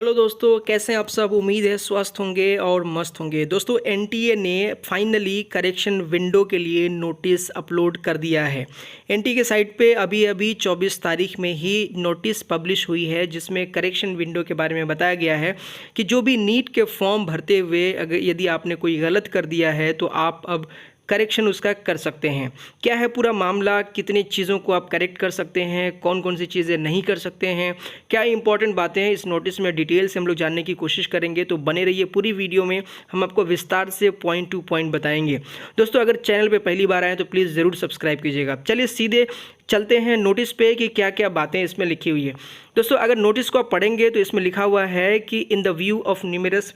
Hello दोस्तों, कैसे हैं आप सब। उम्मीद है स्वस्थ होंगे और मस्त होंगे। दोस्तों, एनटीए ने फाइनली करेक्शन विंडो के लिए नोटिस अपलोड कर दिया है। एनटीए के साइट पे अभी अभी 24 तारीख में ही नोटिस पब्लिश हुई है, जिसमें करेक्शन विंडो के बारे में बताया गया है कि जो भी नीट के फॉर्म भरते हुए अगर यदि आपने कोई गलत कर दिया है तो आप अब करेक्शन उसका कर सकते हैं। क्या है पूरा मामला, कितनी चीज़ों को आप करेक्ट कर सकते हैं, कौन कौन सी चीज़ें नहीं कर सकते हैं, क्या इंपॉर्टेंट बातें हैं इस नोटिस में, डिटेल से हम लोग जानने की कोशिश करेंगे। तो बने रहिए पूरी वीडियो में, हम आपको विस्तार से पॉइंट टू पॉइंट बताएंगे। दोस्तों, अगर चैनल पे पहली बार आए तो प्लीज़ ज़रूर सब्सक्राइब कीजिएगा। चलिए सीधे चलते हैं नोटिस पे कि क्या क्या बातें इसमें लिखी हुई है। दोस्तों, अगर नोटिस को आप पढ़ेंगे तो इसमें लिखा हुआ है कि in the view of numerous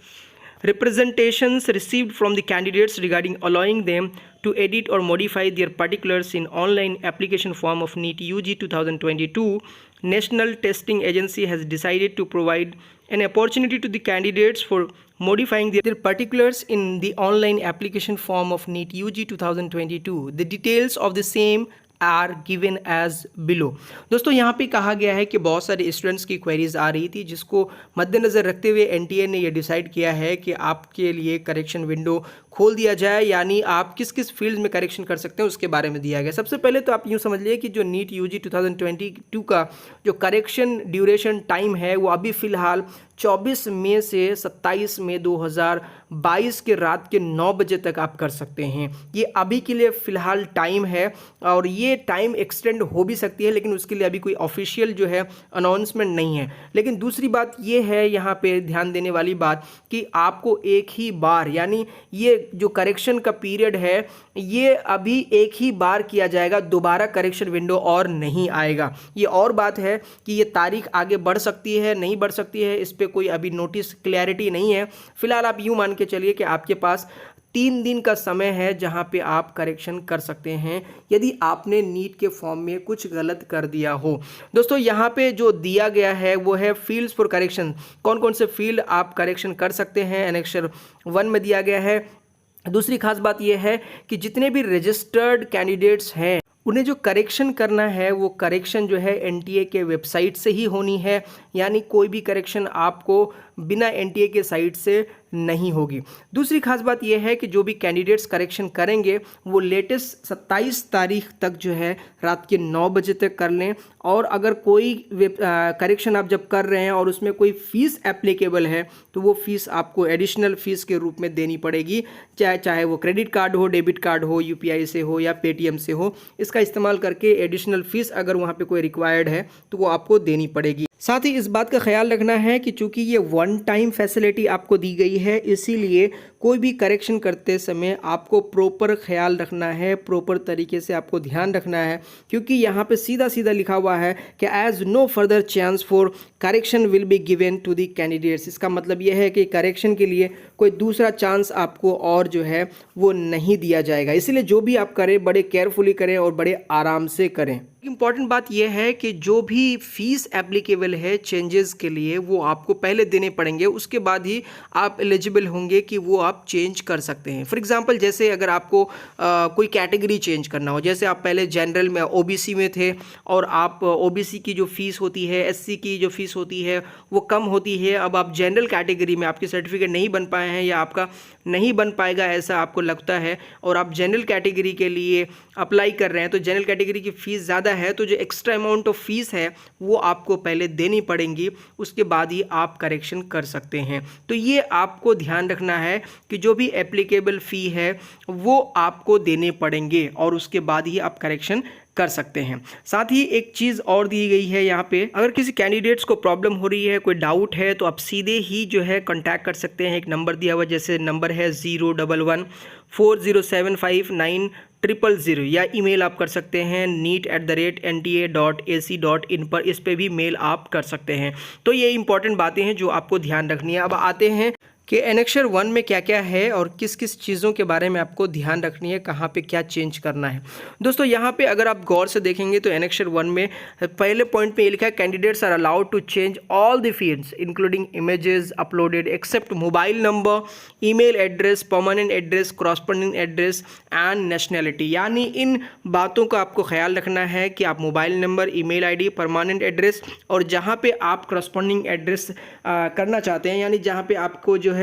representations received from the candidates regarding allowing them to edit or modify their particulars in online application form of NEET UG 2022, National Testing Agency has decided to provide an opportunity to the candidates for modifying their particulars in the online application form of NEET UG 2022. The details of the same are given as below. दोस्तों, यहाँ पे कहा गया है कि बहुत सारे students की क्वेरीज आ रही थी, जिसको मद्देनज़र रखते हुए एनटीए ने यह डिसाइड किया है कि आपके लिए करेक्शन विंडो खोल दिया जाए, यानी आप किस किस फील्ड में करेक्शन कर सकते हैं उसके बारे में दिया गया। सबसे पहले तो आप यूँ समझ लीजिए कि जो नीट यूजी 2022 का जो करेक्शन ड्यूरेशन टाइम है वो अभी फ़िलहाल 24 मई से 27 मई 2022 के रात के 9 बजे तक आप कर सकते हैं। ये अभी के लिए फ़िलहाल टाइम है और ये टाइम एक्सटेंड हो भी सकती है, लेकिन उसके लिए अभी कोई ऑफिशियल जो है अनाउंसमेंट नहीं है। लेकिन दूसरी बात ये है यहाँ पे ध्यान देने वाली बात कि आपको एक ही बार, यानी ये जो करेक्शन का पीरियड है ये अभी एक ही बार किया जाएगा, दोबारा करेक्शन विंडो और नहीं आएगा। ये और बात है कि ये तारीख आगे बढ़ सकती है, नहीं बढ़ सकती है, इस पर कोई अभी नोटिस क्लैरिटी नहीं है। फिलहाल आप यूँ मान के चलिए कि आपके पास 3 दिन का समय है जहां पे आप करेक्शन कर सकते हैं यदि आपने नीट के फॉर्म में कुछ गलत कर दिया हो। दोस्तों, यहाँ पे जो दिया गया है वो है फील्ड्स फॉर करेक्शन, कौन कौन से फील्ड आप करेक्शन कर सकते हैं, एनेक्सर 1 में दिया गया है। दूसरी खास बात यह है कि जितने भी रजिस्टर्ड कैंडिडेट्स हैं उन्हें जो करेक्शन करना है वो करेक्शन जो है एनटीए के वेबसाइट से ही होनी है, यानी कोई भी करेक्शन आपको बिना एनटीए के साइट से नहीं होगी। दूसरी खास बात यह है कि जो भी कैंडिडेट्स करेक्शन करेंगे वो लेटेस्ट 27 तारीख तक जो है रात के 9 बजे तक कर लें। और अगर कोई करेक्शन आप जब कर रहे हैं और उसमें कोई फ़ीस एप्लीकेबल है तो वो फ़ीस आपको एडिशनल फ़ीस के रूप में देनी पड़ेगी, चाहे वो क्रेडिट कार्ड हो, डेबिट कार्ड हो, यूपीआई से हो या पेटीएम से हो। इसका इस्तेमाल करके एडिशनल फ़ीस अगर वहाँ पे कोई रिक्वायर्ड है तो वो आपको देनी पड़ेगी। साथ ही इस बात का ख्याल रखना है कि चूंकि ये 1 टाइम फैसिलिटी आपको दी गई है, इसीलिए कोई भी करेक्शन करते समय आपको प्रॉपर ख्याल रखना है, प्रॉपर तरीके से आपको ध्यान रखना है, क्योंकि यहाँ पे सीधा सीधा लिखा हुआ है कि as no further chance for correction will be given to the candidates. इसका मतलब यह है कि करेक्शन के लिए कोई दूसरा चांस आपको और जो है वो नहीं दिया जाएगा। इसीलिए जो भी आप करें बड़े केयरफुली करें और बड़े आराम से करें। इंपॉर्टेंट बात यह है कि जो भी फीस एप्लीकेबल है चेंजेस के लिए वो आपको पहले देने पड़ेंगे, उसके बाद ही आप एलिजिबल होंगे कि वो आप चेंज कर सकते हैं। फॉर एग्जांपल, जैसे अगर आपको कोई कैटेगरी चेंज करना हो, जैसे आप पहले जनरल में ओबीसी में थे और आप ओबीसी की जो फीस होती है, एससी की जो फीस होती है वो कम होती है, अब आप जनरल कैटेगरी में आपके सर्टिफिकेट नहीं बन पाए हैं या आपका नहीं बन पाएगा ऐसा आपको लगता है और आप जनरल कैटेगरी के लिए अप्लाई कर रहे हैं, तो जनरल कैटेगरी की फ़ीस ज़्यादा है तो जो एक्स्ट्रा अमाउंट ऑफ फीस है वो आपको पहले देनी पड़ेंगी, उसके बाद ही आप करेक्शन कर सकते हैं। तो ये आपको ध्यान रखना है कि जो भी एप्लीकेबल फ़ी है वो आपको देने पड़ेंगे और उसके बाद ही आप करेक्शन कर सकते हैं। साथ ही एक चीज़ और दी गई है यहाँ पे, अगर किसी कैंडिडेट्स को प्रॉब्लम हो रही है, कोई डाउट है, तो आप सीधे ही जो है कांटेक्ट कर सकते हैं। एक नंबर दिया हुआ, जैसे नंबर है 01140759000 या ईमेल आप कर सकते हैं neet@nta.ac.in पर, इस पे भी मेल आप कर सकते हैं। तो ये इंपॉर्टेंट बातें हैं जो आपको ध्यान रखनी है। अब आते हैं कि एनेक्सर 1 में क्या क्या है और किस किस चीज़ों के बारे में आपको ध्यान रखनी है, कहाँ पे क्या चेंज करना है। दोस्तों यहाँ पे अगर आप गौर से देखेंगे तो एनेक्सर 1 में पहले पॉइंट पे ये लिखा है candidates are allowed to change all the fields including images uploaded except mobile number, email address, permanent address, correspondence address and nationality. यानी इन बातों का आपको ख्याल रखना है कि आप mobile number, email ID, permanent address और जहाँ पे आप कॉरस्पॉन्डिंग एड्रेस करना चाहते हैं, यानी जहाँ पे आपको जो है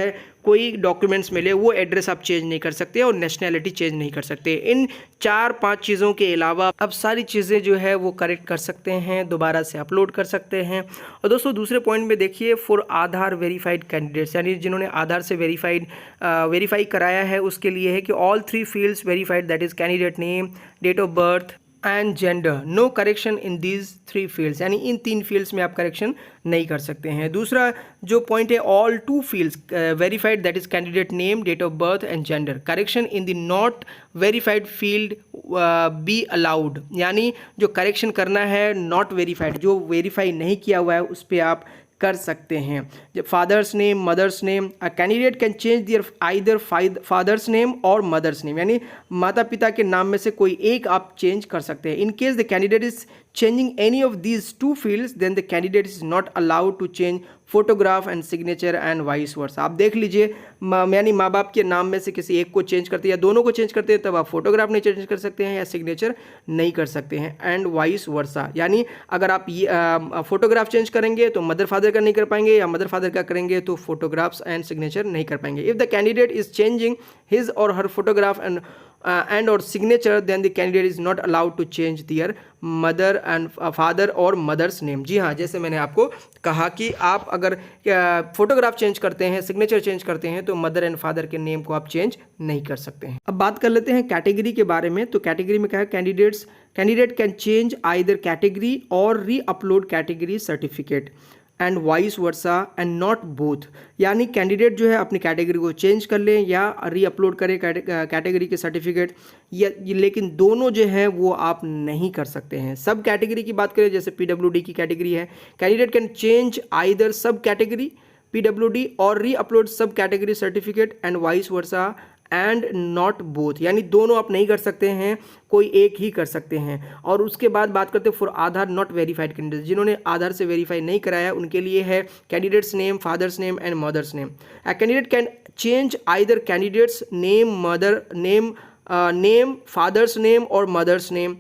कोई डॉक्यूमेंट्स मिले वो एड्रेस आप चेंज नहीं कर सकते और नेशनैलिटी चेंज नहीं कर सकते। इन 4-5 चीज़ों के अलावा अब सारी चीज़ें जो है वो करेक्ट कर सकते हैं, दोबारा से अपलोड कर सकते हैं। और दोस्तों दूसरे पॉइंट में देखिए फॉर आधार वेरीफाइड कैंडिडेट्स, यानी जिन्होंने आधार से वेरीफाई कराया है उसके लिए है कि all 3 fields verified, that is candidate name, date of birth and gender, no correction in these 3 fields, यानी इन 3 फील्ड्स में आप करेक्शन नहीं कर सकते हैं। दूसरा जो पॉइंट है all 2 fields verified, that is candidate name, date of birth and gender, correction in the not verified field be allowed, यानी जो करेक्शन करना है नॉट वेरीफाइड, जो वेरीफाई नहीं किया हुआ है उस पर आप कर सकते हैं। जब father's name, mother's name, a candidate can change their either father's name और मदर्स नेम, यानी माता पिता के नाम में से कोई एक आप चेंज कर सकते हैं। In case the candidate is changing any of these 2 fields then the candidate is not allowed to change photograph and signature and vice versa. आप देख लीजिए यानी माँ बाप के नाम में से किसी एक को चेंज करते हैं या दोनों को चेंज करते हैं तब आप फोटोग्राफ नहीं चेंज कर सकते हैं या सिग्नेचर नहीं कर सकते हैं, एंड वाइस वर्सा, यानी अगर आप ये फोटोग्राफ चेंज करेंगे तो मदर फादर का नहीं कर पाएंगे या मदर फादर का करेंगे तो फोटोग्राफ्स एंड सिग्नेचर नहीं कर पाएंगे। If the candidate is changing his और हर photograph and or signature then the candidate is not allowed to change their mother and father और मदर्स नेम। जी हाँ, जैसे मैंने आपको कहा कि आप अगर फोटोग्राफ चेंज करते हैं, सिग्नेचर चेंज करते हैं तो मदर एंड फादर के नेम को आप चेंज नहीं कर सकते हैं। अब बात कर लेते हैं कैटेगरी के बारे में। तो कैटेगरी में क्या है, candidate can change either category और री upload category certificate and vice versa and not both, यानी कैंडिडेट जो है अपनी कैटेगरी को चेंज कर लें या री अपलोड करें कैटेगरी के सर्टिफिकेट, या लेकिन दोनों जो है वो आप नहीं कर सकते हैं। सब कैटेगरी की बात करें जैसे PWD की कैटेगरी है, कैंडिडेट कैन चेंज आइदर सब कैटेगरी PWD और री अपलोड सब category certificate and vice versa and not both, यानी दोनों आप नहीं कर सकते हैं, कोई एक ही कर सकते हैं। और उसके बाद बात करते हैं for Aadhaar not verified candidate, जिन्होंने आधार से वेरीफाई नहीं कराया उनके लिए है candidate's name, father's name and mother's name. A candidate can change either candidate's name, mother name, father's name और मदर्स नेम,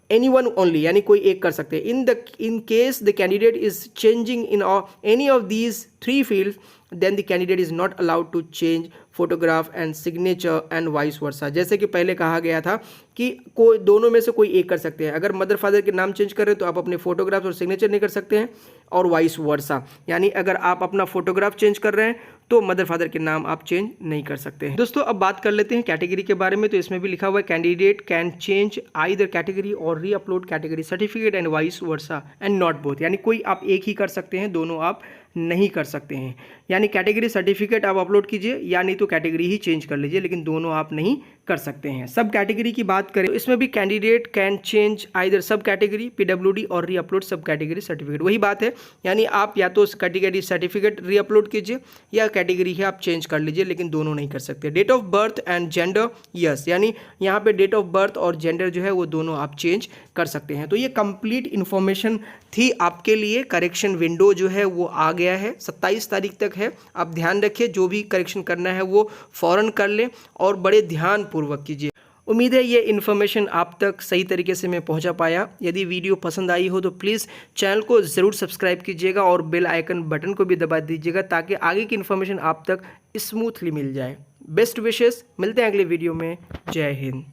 anyone only, यानी कोई एक कर सकते हैं। in case the candidate is changing in any of these 3 fields then the candidate is not allowed to change photograph and signature and vice वर्सा। जैसे कि पहले कहा गया था कि कोई दोनों में से कोई एक कर सकते हैं। अगर मदर फादर के नाम चेंज कर रहे हैं तो आप अपने फोटोग्राफ और सिग्नेचर नहीं कर सकते हैं, और वाइस वर्सा, यानी अगर आप अपना फोटोग्राफ चेंज कर रहे हैं तो मदर फादर के नाम आप चेंज नहीं कर सकते हैं। दोस्तों अब बात कर लेते हैं कैटेगरी के बारे में। तो इसमें भी लिखा हुआ है candidate can change either category और री upload category certificate and vice versa and not both, यानी कोई आप एक ही कर सकते हैं, दोनों आप नहीं कर सकते हैं। यानी कैटेगरी सर्टिफिकेट आप अपलोड कीजिए या नहीं तो कैटेगरी ही चेंज कर लीजिए, लेकिन दोनों आप नहीं कर सकते हैं। सब कैटेगरी की बात करें तो इसमें भी कैंडिडेट कैन चेंज आइदर सब कैटेगरी PWD और री अपलोड सब कैटेगरी सर्टिफिकेट, वही बात है, यानी आप या तो कैटेगरी सर्टिफिकेट री अपलोड कीजिए या कैटेगरी ही आप चेंज कर लीजिए, लेकिन दोनों नहीं कर सकते। Date of birth and gender, yes, यानी यहाँ पे डेट ऑफ बर्थ और जेंडर जो है वो दोनों आप चेंज कर सकते हैं। तो ये कंप्लीट इन्फॉर्मेशन थी आपके लिए। करेक्शन विंडो जो है वो आ गया है, 27 तारीख तक है। आप ध्यान रखिए, जो भी करेक्शन करना है वो फ़ौरन कर लें और बड़े ध्यान पूर्वक कीजिए। उम्मीद है ये इन्फॉर्मेशन आप तक सही तरीके से मैं पहुंचा पाया। यदि वीडियो पसंद आई हो तो प्लीज़ चैनल को ज़रूर सब्सक्राइब कीजिएगा और बेल आइकन बटन को भी दबा दीजिएगा ताकि आगे की इन्फॉर्मेशन आप तक स्मूथली मिल जाए। बेस्ट विशेस, मिलते हैं अगले वीडियो में। जय हिंद।